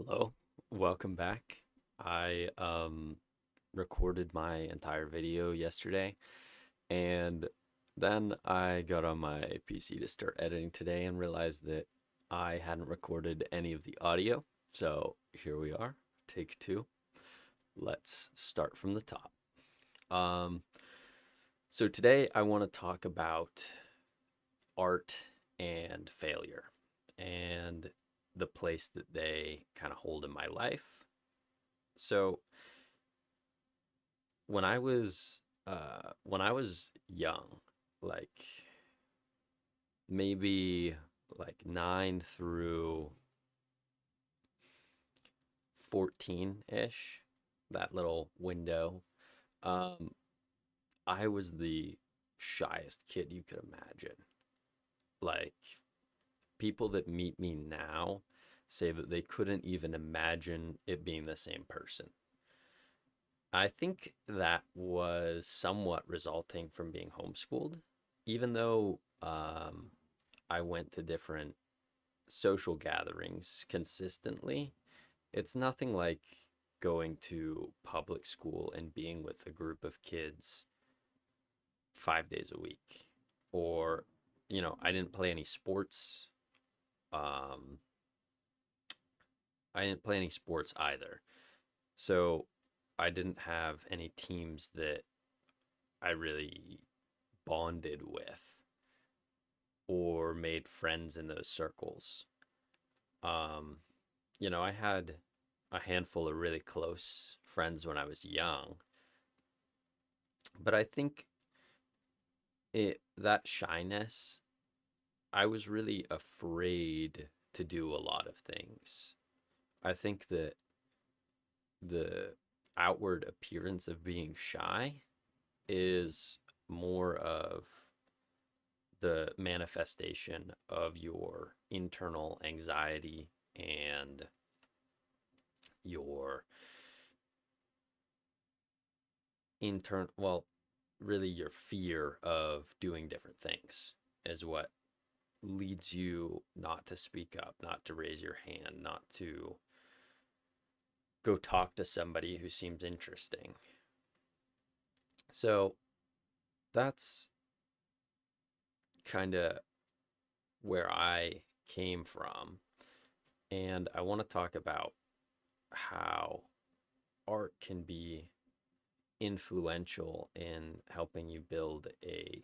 Hello, welcome back. I recorded my entire video yesterday and then I got on my PC to start editing today and realized that I hadn't recorded any of the audio. So here we are, take two. Let's start from the top. Um, so today I want to talk about art and failure and the place that they kind of hold in my life. So when I was young, like maybe like 9 through 14-ish, that little window, um, I was the shyest kid you could imagine. Like people that meet me now say that they couldn't even imagine it being the same person. I think that was somewhat resulting from being homeschooled, even though I went to different social gatherings consistently. It's nothing like going to public school and being with a group of kids 5 days a week. Or, I didn't play any sports. Um, I didn't play any sports either. So I didn't have any teams that I really bonded with or made friends in those circles. Um, I had a handful of really close friends when I was young, but I think that shyness, I was really afraid to do a lot of things. I think that the outward appearance of being shy is more of the manifestation of your internal anxiety and your really your fear of doing different things is what leads you not to speak up, not to raise your hand, not to go talk to somebody who seems interesting. So that's kind of where I came from. And I want to talk about how art can be influential in helping you build a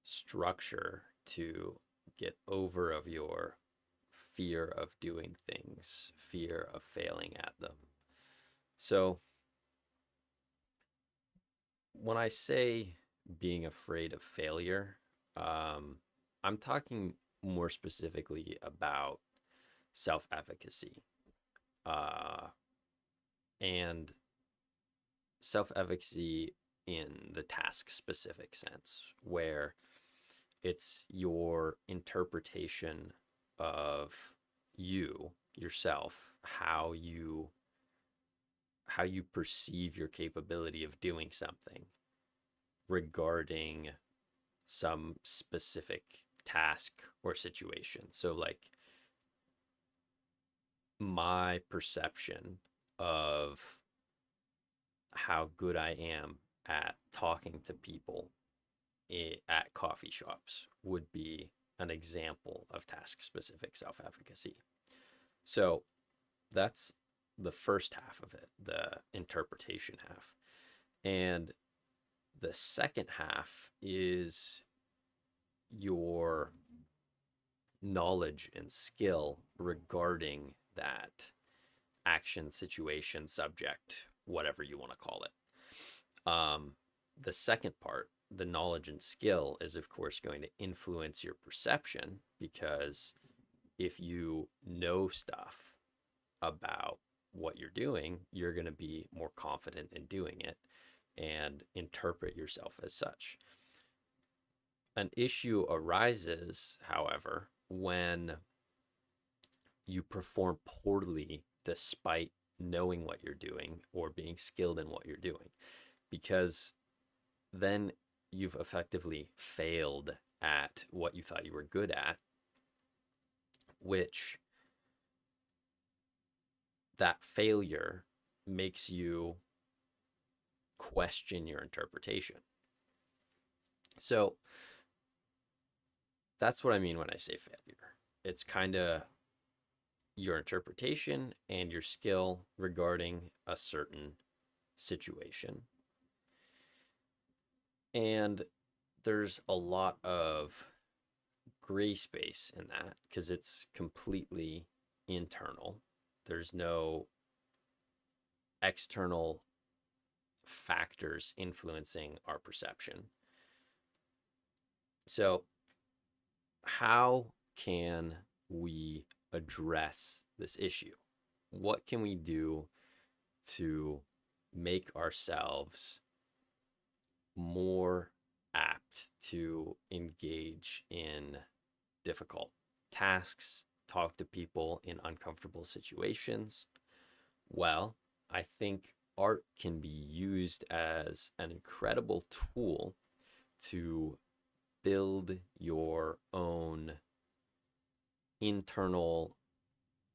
structure to get over of your fear of doing things, fear of failing at them. So, when I say being afraid of failure, um, I'm talking more specifically about self efficacy uh, and self efficacy in the task specific sense, where it's your interpretation of yourself, how you perceive your capability of doing something regarding some specific task or situation. So like my perception of how good I am at talking to people at coffee shops would be an example of task specific self efficacy. So that's the first half of it, the interpretation half. And the second half is your knowledge and skill regarding that action, situation, subject, whatever you want to call it. The second part, the knowledge and skill, is of course going to influence your perception because if you know stuff about what you're doing, you're going to be more confident in doing it and interpret yourself as such. An issue arises, however, when you perform poorly despite knowing what you're doing or being skilled in what you're doing, because then you've effectively failed at what you thought you were good at, which that failure makes you question your interpretation. So that's what I mean when I say failure. It's kind of your interpretation and your skill regarding a certain situation. And there's a lot of gray space in that because it's completely internal. There's no external factors influencing our perception. So, how can we address this issue? What can we do to make ourselves more apt to engage in difficult tasks, talk to people in uncomfortable situations? Well, I think art can be used as an incredible tool to build your own internal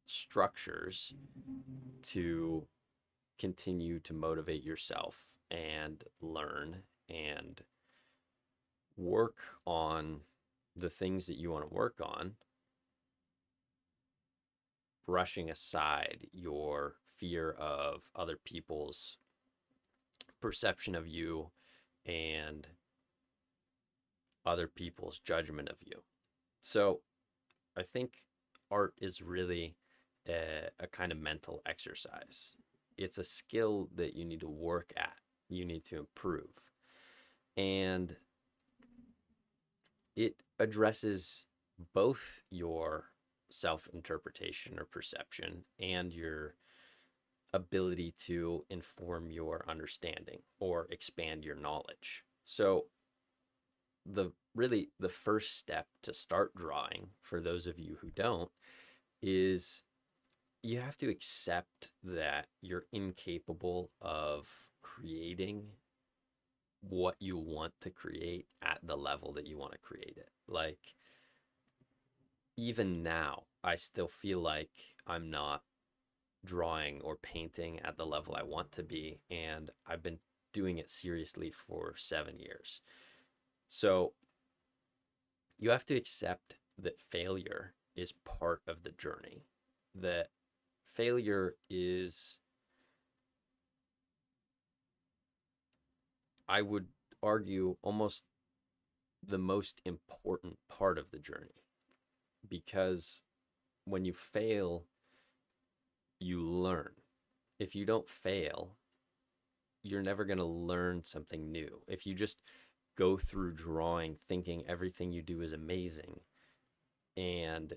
structures to continue to motivate yourself and learn and work on the things that you want to work on, brushing aside your fear of other people's perception of you and other people's judgment of you. So I think art is really a kind of mental exercise. It's a skill that you need to work at, you need to improve. And it addresses both your self-interpretation or perception and your ability to inform your understanding or expand your knowledge. So the first step to start drawing, for those of you who don't, is you have to accept that you're incapable of creating what you want to create at the level that you want to create it. Like, even now, I still feel like I'm not drawing or painting at the level I want to be, and I've been doing it seriously for 7 years. So you have to accept that failure is part of the journey, that failure is, I would argue, almost the most important part of the journey, because when you fail, you learn. If you don't fail, you're never going to learn something new. If you just go through drawing thinking everything you do is amazing and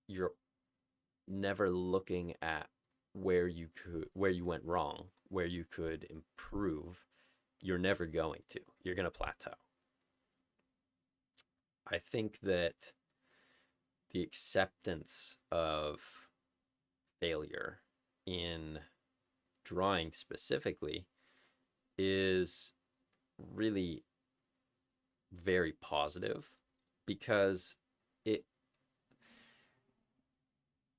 you're never looking at where you went wrong, where you could improve, you're never going to. You're going to plateau. I think that the acceptance of failure in drawing specifically is really very positive, because it,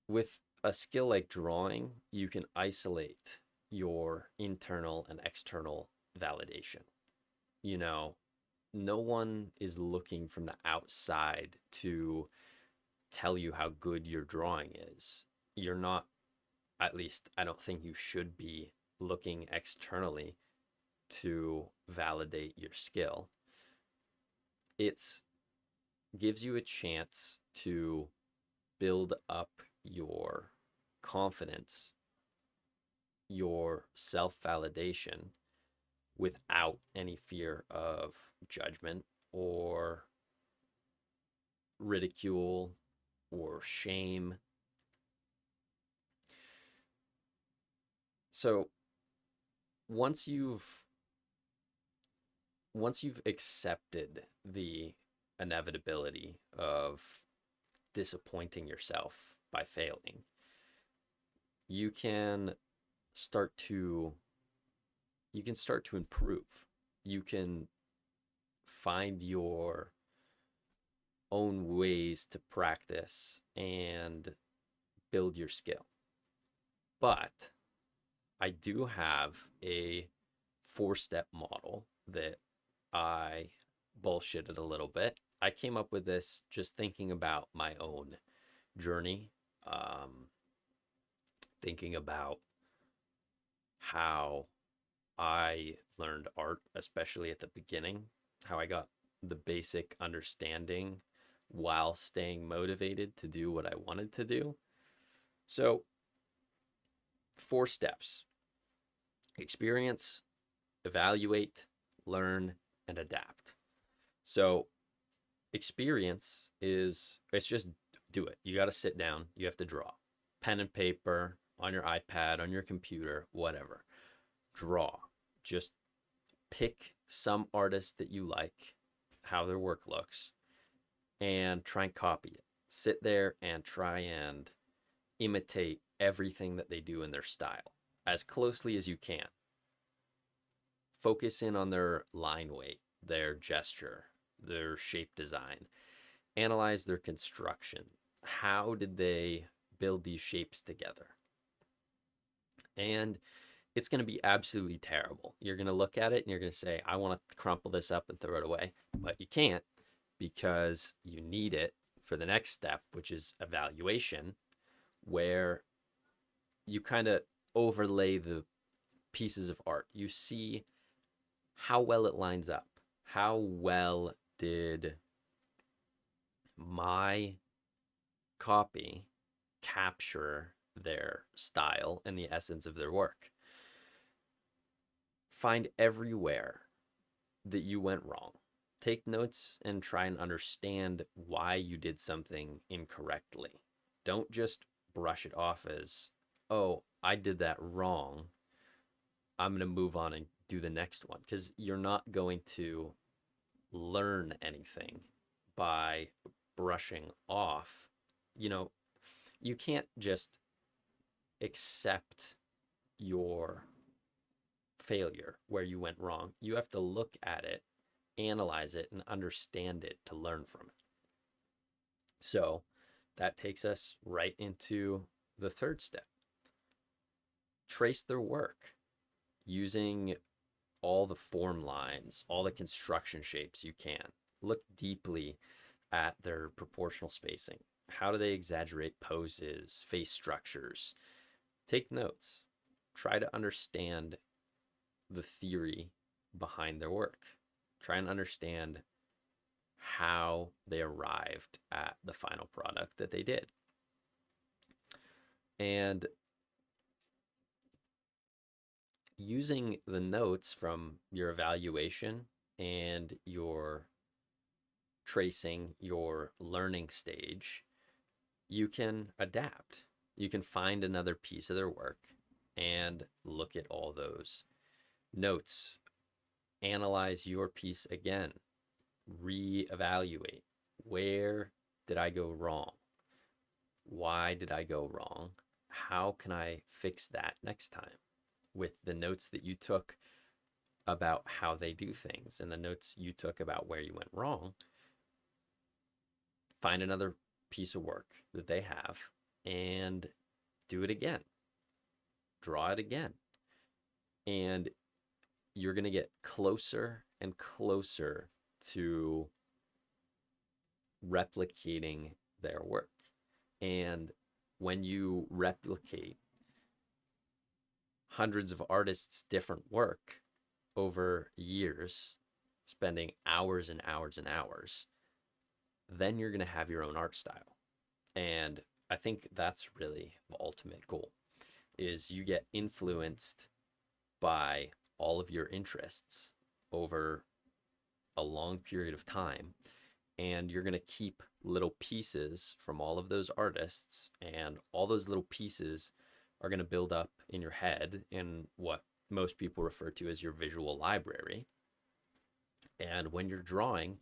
with a skill like drawing, you can isolate your internal and external validation. You know, no one is looking from the outside to tell you how good your drawing is. You're not, at least I don't think you should be looking externally to validate your skill. It gives you a chance to build up your confidence, your self-validation, without any fear of judgment or ridicule or shame. So once you've accepted the inevitability of disappointing yourself by failing, you can start to improve. You can find your own ways to practice and build your skill. But I do have a 4-step model that I bullshitted a little bit. I came up with this just thinking about my own journey, um, thinking about how I learned art, especially at the beginning, how I got the basic understanding while staying motivated to do what I wanted to do. So, 4 steps: experience, evaluate, learn, and adapt. So, experience is it's just do it. You got to sit down, you have to draw. Pen and paper on your iPad, on your computer, whatever. Draw. Just pick some artist that you like, how their work looks, and try and copy it. Sit there and try and imitate everything that they do in their style as closely as you can. Focus in on their line weight, their gesture, their shape design. Analyze their construction. How did they build these shapes together? And it's going to be absolutely terrible. You're going to look at it and you're going to say, I want to crumple this up and throw it away. But you can't, because you need it for the next step, which is evaluation, where you kind of overlay the pieces of art. You see how well it lines up. How well did my copy capture their style and the essence of their work? Find everywhere that you went wrong. Take notes and try and understand why you did something incorrectly. Don't just brush it off as, oh, I did that wrong, I'm going to move on and do the next one, because you're not going to learn anything by brushing off. You can't just accept your failure where you went wrong. You have to look at it, analyze it, and understand it to learn from it. So that takes us right into the third step. Trace their work using all the form lines, all the construction shapes you can. Look deeply at their proportional spacing. How do they exaggerate poses, face structures? Take notes. Try to understand the theory behind their work. Try and understand how they arrived at the final product that they did. And using the notes from your evaluation and your tracing, your learning stage, you can adapt. You can find another piece of their work and look at all those notes. Analyze your piece again. Reevaluate. Where did I go wrong? Why did I go wrong? How can I fix that next time? With the notes that you took about how they do things and the notes you took about where you went wrong, find another piece of work that they have and do it again. Draw it again. And you're going to get closer and closer to replicating their work. And when you replicate hundreds of artists' different work over years, spending hours and hours and hours, then you're going to have your own art style. And I think that's really the ultimate goal, is you get influenced by all of your interests over a long period of time, and you're going to keep little pieces from all of those artists, and all those little pieces are going to build up in your head in what most people refer to as your visual library. And when you're drawing,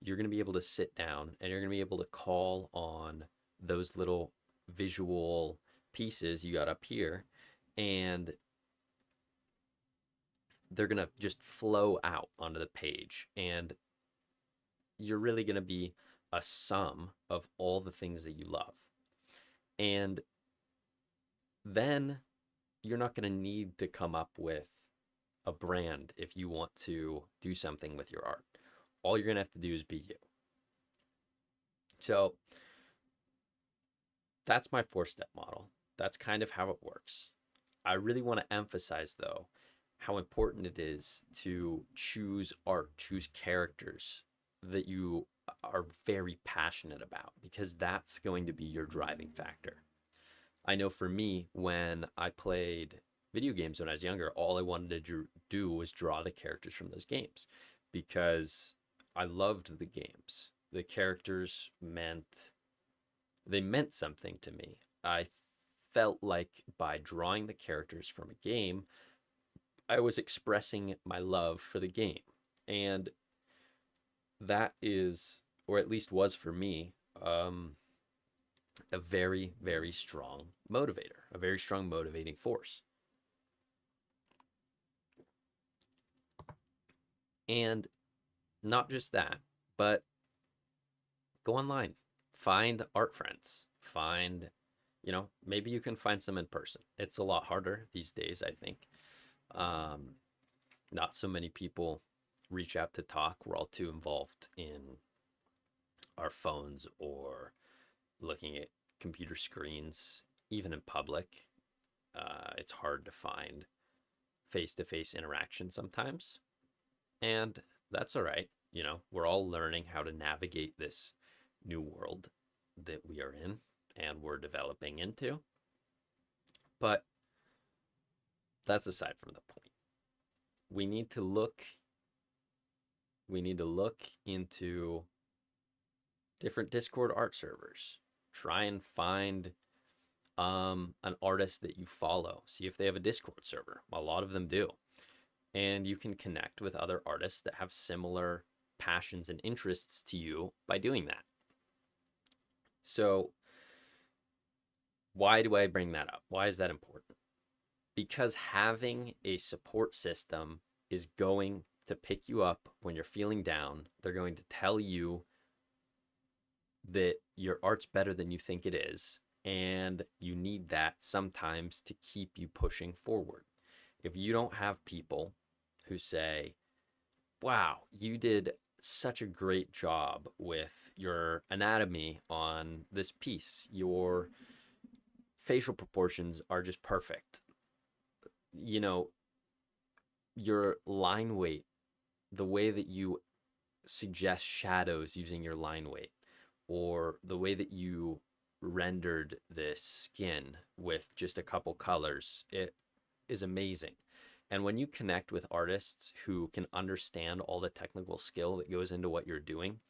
you're going to be able to sit down and you're going to be able to call on those little visual pieces you got up here, and they're going to just flow out onto the page. And you're really going to be a sum of all the things that you love. And then you're not going to need to come up with a brand if you want to do something with your art. All you're going to have to do is be you. So that's my 4-step model. That's kind of how it works. I really want to emphasize, though, how important it is to choose art, choose characters that you are very passionate about, because that's going to be your driving factor. I know for me, when I played video games when I was younger, all I wanted to do was draw the characters from those games because I loved the games. The characters meant something to me. I felt like by drawing the characters from a game, I was expressing my love for the game. And that is, or at least was for me, a very, very strong motivator, a very strong motivating force. And not just that, but go online, find art friends, maybe you can find some in person. It's a lot harder these days, I think. Not so many people reach out to talk. We're all too involved in our phones or looking at computer screens, even in public. It's hard to find face-to-face interaction sometimes. And that's all right. We're all learning how to navigate this new world that we are in and we're developing into. But that's aside from the point. We need to look into different Discord art servers. Try and find an artist that you follow. See if they have a Discord server. A lot of them do. And you can connect with other artists that have similar passions and interests to you by doing that. So why do I bring that up? Why is that important? Because having a support system is going to pick you up when you're feeling down. They're going to tell you that your art's better than you think it is, and you need that sometimes to keep you pushing forward. If you don't have people who say, wow, you did such a great job with your anatomy on this piece, your facial proportions are just perfect, your line weight, the way that you suggest shadows using your line weight, or the way that you rendered this skin with just a couple colors, it is amazing. And when you connect with artists who can understand all the technical skill that goes into what you're doing,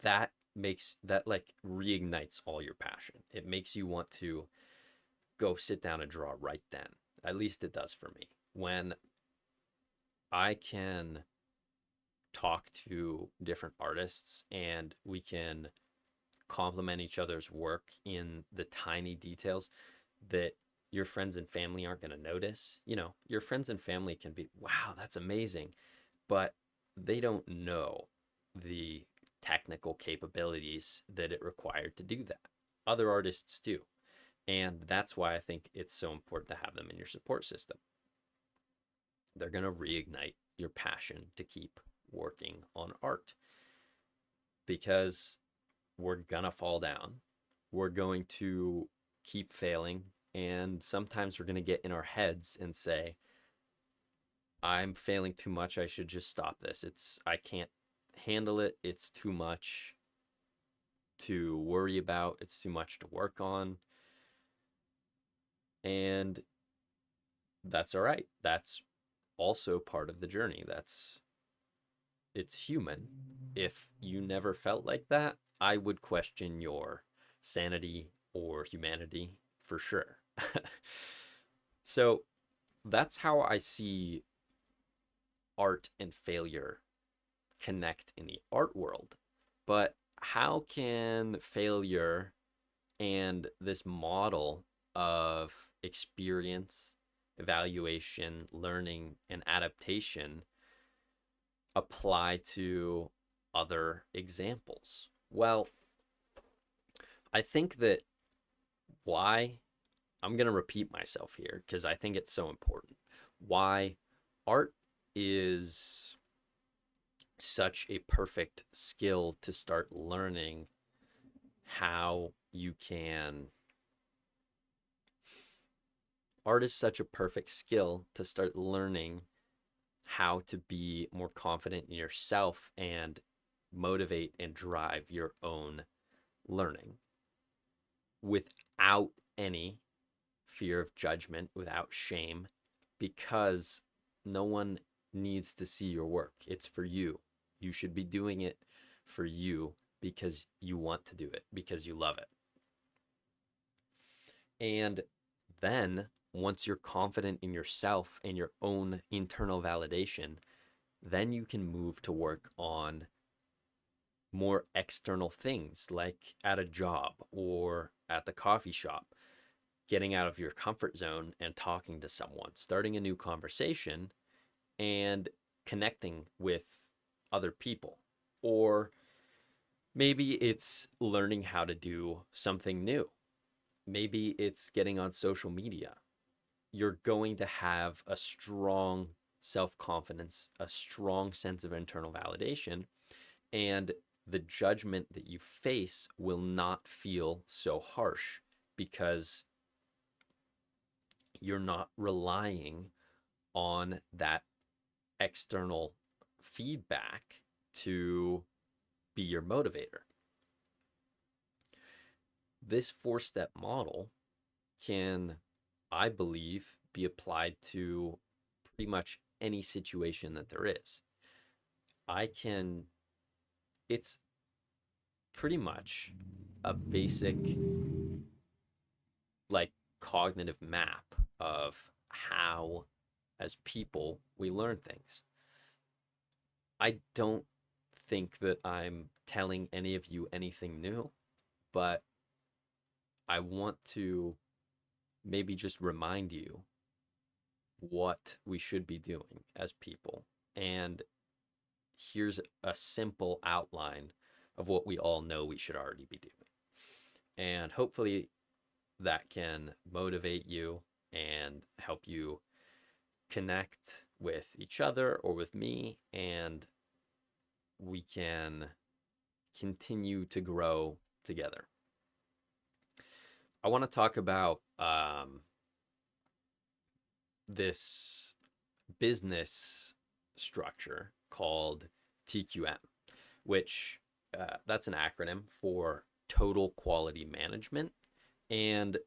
that reignites all your passion. It makes you want to go sit down and draw right then. At least it does for me. When I can talk to different artists and we can complement each other's work in the tiny details that your friends and family aren't going to notice. Your friends and family can be, wow, that's amazing, but they don't know the technical capabilities that it required to do that. Other artists do. And that's why I think it's so important to have them in your support system. They're going to reignite your passion to keep working on art, because we're going to fall down. We're going to keep failing. And sometimes we're going to get in our heads and say, I'm failing too much. I should just stop this. I can't handle it. It's too much to worry about. It's too much to work on. And that's all right. That's also part of the journey. It's human. If you never felt like that, I would question your sanity or humanity for sure. So that's how I see art and failure connect in the art world. But how can failure and this model of experience, evaluation, learning, and adaptation apply to other examples? Well, I think that why I'm going to repeat myself here because I think it's so important. Why art is such a perfect skill to start learning how you can. Art is such a perfect skill to start learning how to be more confident in yourself and motivate and drive your own learning without any fear of judgment, without shame, because no one needs to see your work. It's for you. You should be doing it for you because you want to do it, because you love it. And then once you're confident in yourself and your own internal validation, then you can move to work on more external things like at a job or at the coffee shop, getting out of your comfort zone and talking to someone, starting a new conversation and connecting with other people. Or maybe it's learning how to do something new. Maybe it's getting on social media. You're going to have a strong self confidence, a strong sense of internal validation, and the judgment that you face will not feel so harsh because you're not relying on that external feedback to be your motivator. This 4-step model can, I believe, be applied to pretty much any situation that there is. It's pretty much a basic, like, cognitive map of how, as people, we learn things. I don't think that I'm telling any of you anything new, but I want to maybe just remind you what we should be doing as people. And here's a simple outline of what we all know we should already be doing. And hopefully that can motivate you and help you connect with each other or with me, and we can continue to grow together. I want to talk about this business structure called TQM, which that's an acronym for Total Quality Management. And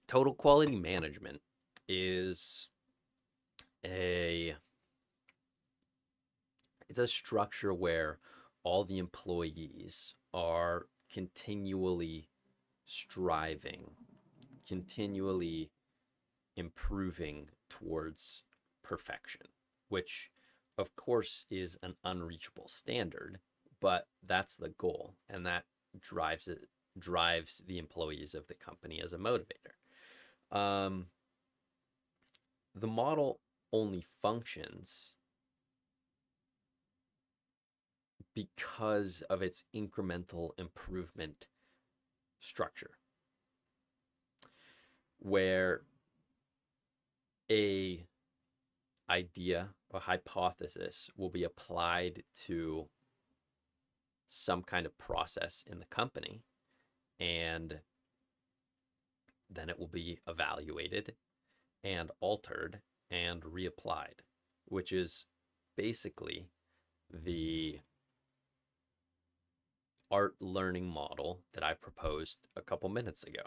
Total Quality Management is it's a structure where all the employees are continually striving, continually improving towards perfection, which of course is an unreachable standard, but that's the goal, and that drives the employees of the company as a motivator. The model only functions because of its incremental improvement structure, where a idea, a hypothesis will be applied to some kind of process in the company, and then it will be evaluated and altered and reapplied, which is basically the art learning model that I proposed a couple minutes ago.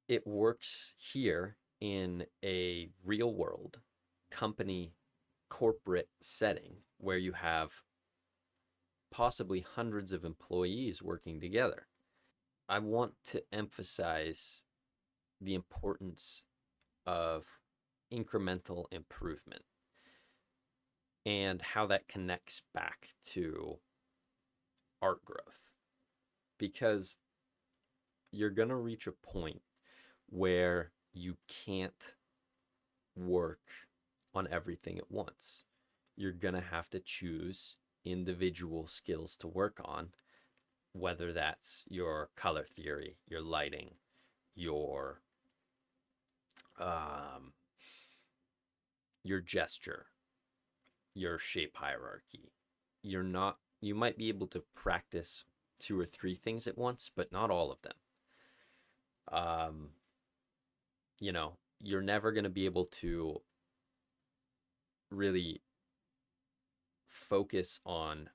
It works here in a real world company corporate setting where you have possibly hundreds of employees working together. I want to emphasize the importance of incremental improvement and how that connects back to art growth, because you're going to reach a point where you can't work on everything at once. You're going to have to choose individual skills to work on whether that's your color theory, your lighting, your um, your gesture, your shape hierarchy. You might be able to practice two or three things at once, but not all of them. Um, you're never going to be able to really focus on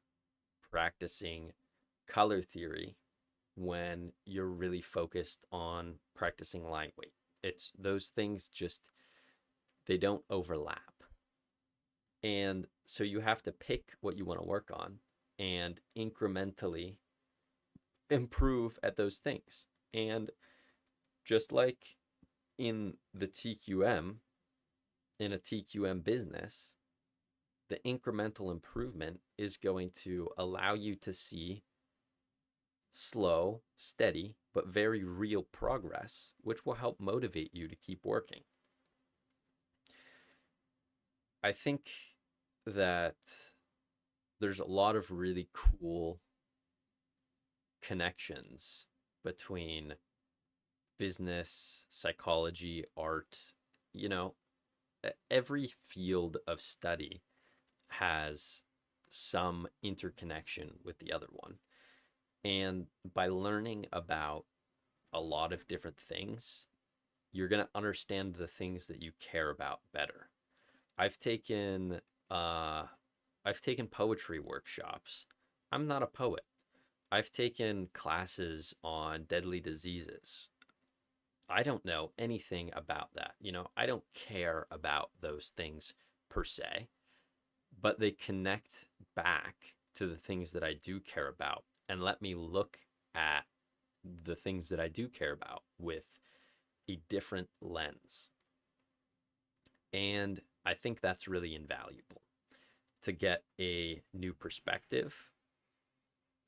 practicing color theory when you're really focused on practicing line weight. It's those things just, they don't overlap. And so you have to pick what you want to work on and incrementally improve at those things. And just like in the TQM, in a TQM business, the incremental improvement is going to allow you to see slow, steady, but very real progress, which will help motivate you to keep working. I think that there's a lot of really cool connections between business, psychology, art. Every field of study has some interconnection with the other one. And by learning about a lot of different things, you're going to understand the things that you care about better. I've taken poetry workshops. I'm not a poet. I've taken classes on deadly diseases. I don't know anything about that. I don't care about those things per se, but they connect back to the things that I do care about and let me look at the things that I do care about with a different lens. And I think that's really invaluable. To get a new perspective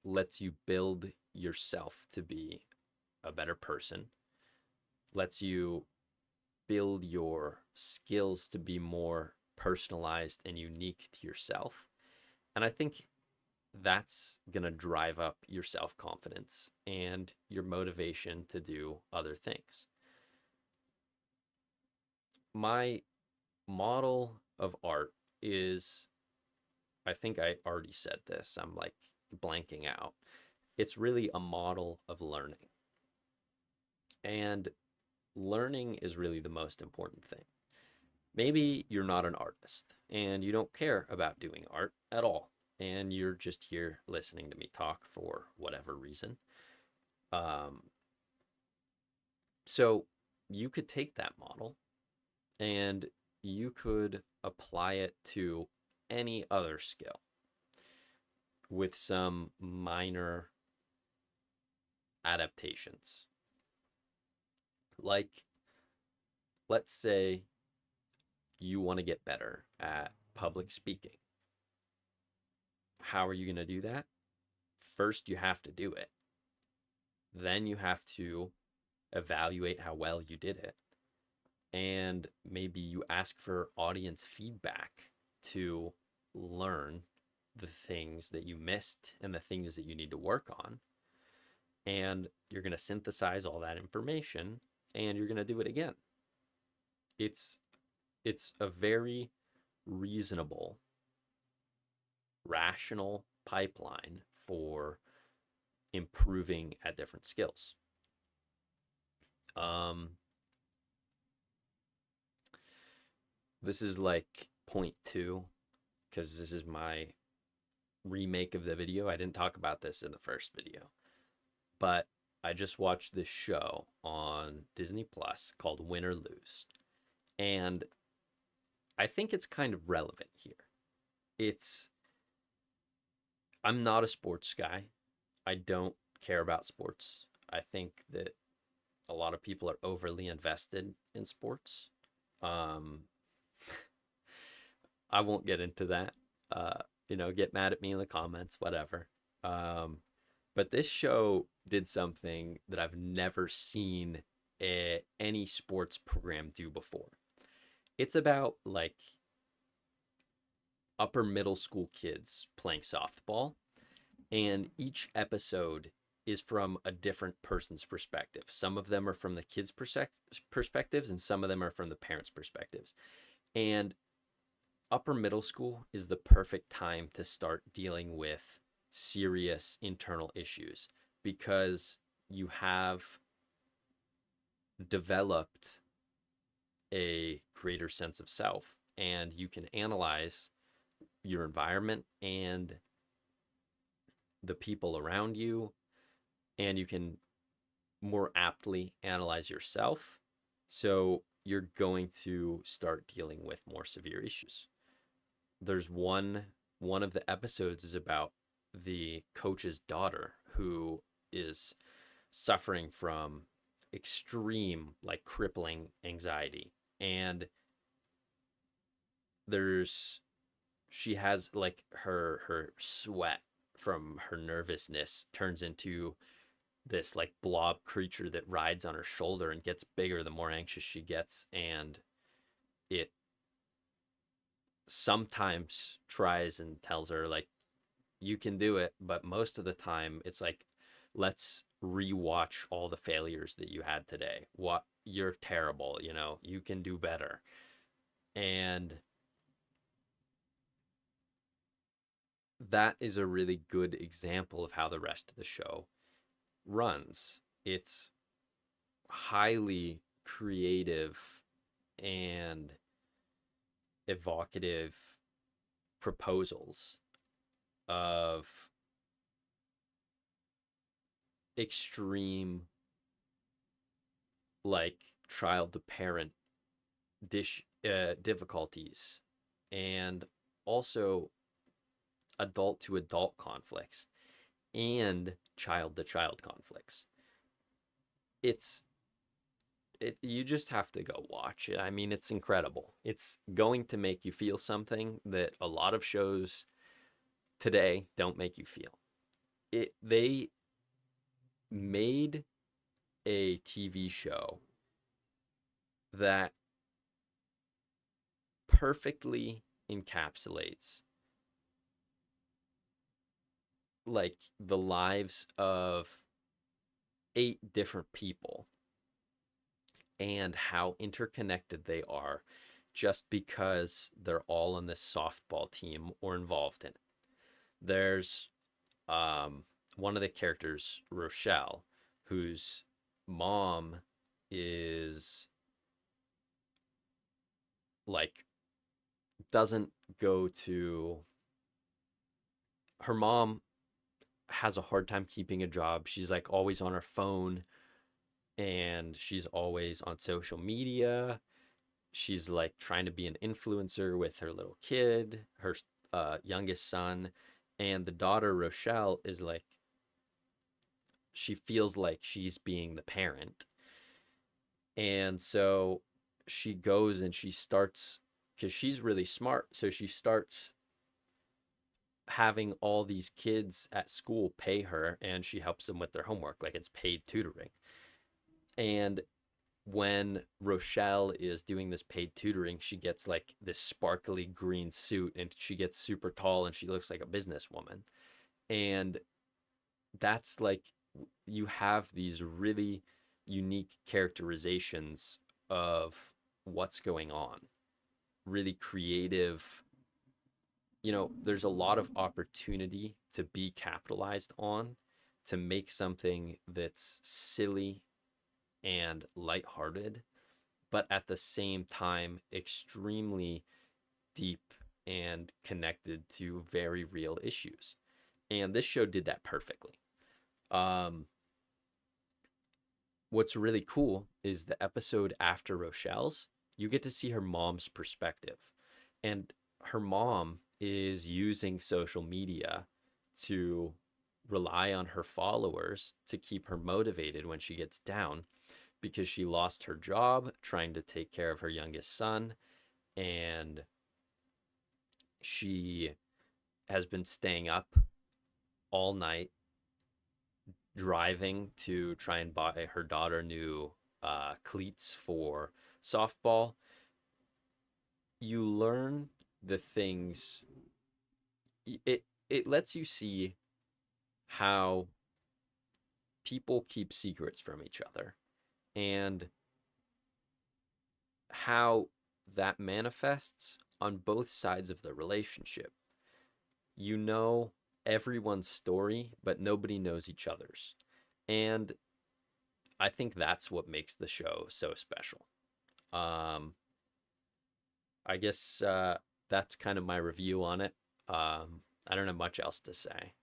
lets you build yourself to be a better person, lets you build your skills to be more personalized and unique to yourself. And I think that's going to drive up your self-confidence and your motivation to do other things. My model of art is, I think I already said this, I'm like blanking out. It's really a model of learning. And learning is really the most important thing. Maybe you're not an artist and you don't care about doing art at all, and you're just here listening to me talk for whatever reason. So you could take that model and you could apply it to any other skill with some minor adaptations. Like, let's say you want to get better at public speaking. How are you going to do that? First, you have to do it. Then you have to evaluate how well you did it. And maybe you ask for audience feedback to learn the things that you missed and the things that you need to work on. And you're going to synthesize all that information and you're going to do it again. It's a very reasonable, rational pipeline for improving at different skills. This is like point 2, because this is my remake of the video. I didn't talk about this in the first video, but I just watched this show on Disney Plus called Win or Lose. And I think it's kind of relevant here. I'm not a sports guy. I don't care about sports. I think that a lot of people are overly invested in sports. I won't get into that. Get mad at me in the comments, whatever. But this show did something that I've never seen any sports program do before. It's about like upper middle school kids playing softball, and each episode is from a different person's perspective. Some of them are from the kids' perspectives, and some of them are from the parents' perspectives. And upper middle school is the perfect time to start dealing with serious internal issues because you have developed a greater sense of self and you can analyze your environment and the people around you, and you can more aptly analyze yourself. So you're going to start dealing with more severe issues. There's one of the episodes is about the coach's daughter who is suffering from extreme, like crippling anxiety. And there's she has like her sweat from her nervousness turns into this like blob creature that rides on her shoulder and gets bigger the more anxious she gets, and it sometimes tries and tells her like you can do it, but most of the time it's like, let's rewatch all the failures that you had today. What, you're terrible, you know, you can do better. And that is a really good example of how the rest of the show runs. It's highly creative and evocative proposals of extreme, like child to parent difficulties, and also adult to adult conflicts and child to child conflicts. It's you just have to go watch it. I mean, it's incredible. It's going to make you feel something that a lot of shows today don't make you feel. They made a TV show that perfectly encapsulates like the lives of 8 different people and how interconnected they are just because they're all on this softball team or involved in it. There's one of the characters, Rochelle, whose mom is like doesn't go to her mom has a hard time keeping a job. She's like always on her phone and she's always on social media. She's like trying to be an influencer with her little kid, her youngest son. And the daughter, Rochelle, is like, she feels like she's being the parent. And so she goes and she starts, because she's really smart. So she starts having all these kids at school pay her and she helps them with their homework. Like it's paid tutoring. And when Rochelle is doing this paid tutoring, she gets like this sparkly green suit and she gets super tall and she looks like a businesswoman. And that's like, you have these really unique characterizations of what's going on, really creative. You know, there's a lot of opportunity to be capitalized on to make something that's silly and lighthearted, but at the same time, extremely deep and connected to very real issues. And this show did that perfectly. Um, what's really cool is the episode after Rochelle's, you get to see her mom's perspective. And her mom is using social media to rely on her followers to keep her motivated when she gets down because she lost her job trying to take care of her youngest son, and she has been staying up all night driving to try and buy her daughter new cleats for softball. You learn the things. It lets you see how people keep secrets from each other, and how that manifests on both sides of the relationship. You know everyone's story, but nobody knows each other's. And I think that's what makes the show so special. Um, I guess that's kind of my review on it. I don't have much else to say.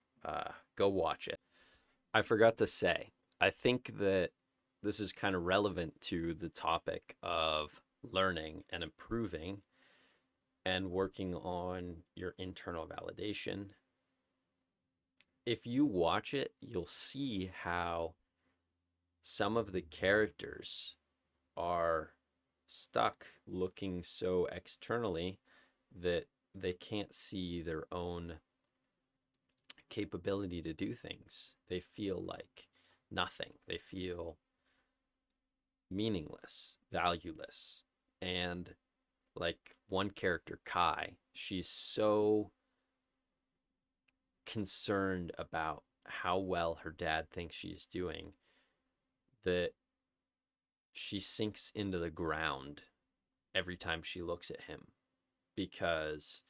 Go watch it. I forgot to say, I think that this is kind of relevant to the topic of learning and improving and working on your internal validation. If you watch it, you'll see how some of the characters are stuck looking so externally that they can't see their own capability to do things. They feel like nothing. They feel meaningless, valueless. And like one character, Kai, she's so concerned about how well her dad thinks she's doing that she sinks into the ground every time she looks at him because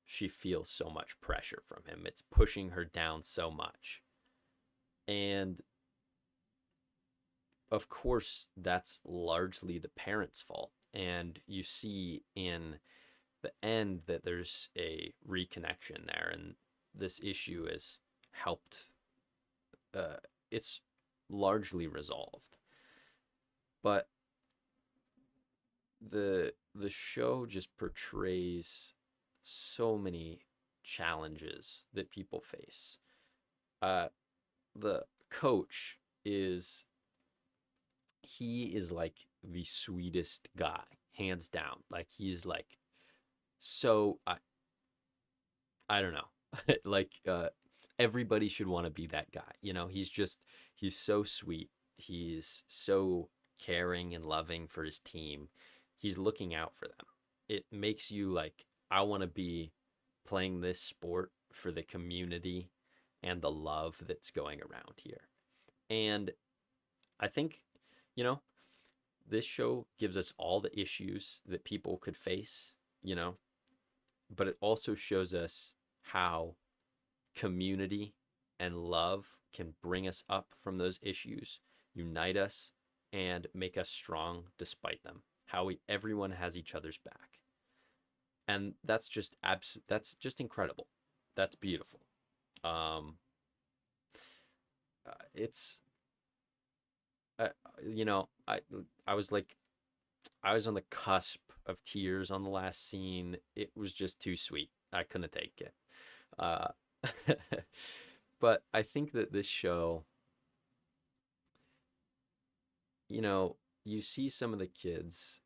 she feels so much pressure from him. It's pushing her down so much. And of course, that's largely the parents' fault. And you see in the end that there's a reconnection there, and this issue is helped. It's largely resolved, but the show just portrays so many challenges that people face. The coach is he is like the sweetest guy, hands down. Like he's like so I don't know. like everybody should want to be that guy. You know, he's so sweet. He's so caring and loving for his team. He's looking out for them. It makes you like I want to be playing this sport for the community and the love that's going around here. And I think, you know, this show gives us all the issues that people could face, you know, but it also shows us how community and love can bring us up from those issues, unite us, and make us strong despite them. How everyone has each other's back, and that's just incredible. That's beautiful. Um, it's uh, you know I was like I was on the cusp of tears on the last scene. It was just too sweet. I couldn't take it. Uh, but I think that this show, you see some of the kids,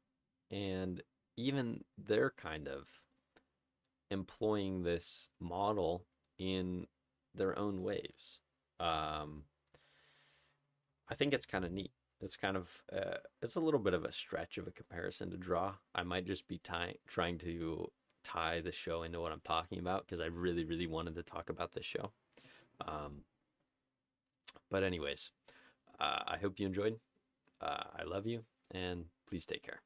and even they're kind of employing this model in their own ways. Um, I think it's kind of neat. It's kind of it's a little bit of a stretch of a comparison to draw. I might just be trying to tie the show into what I'm talking about because I really, really wanted to talk about this show. Um, but anyways, I hope you enjoyed. I love you, and please take care.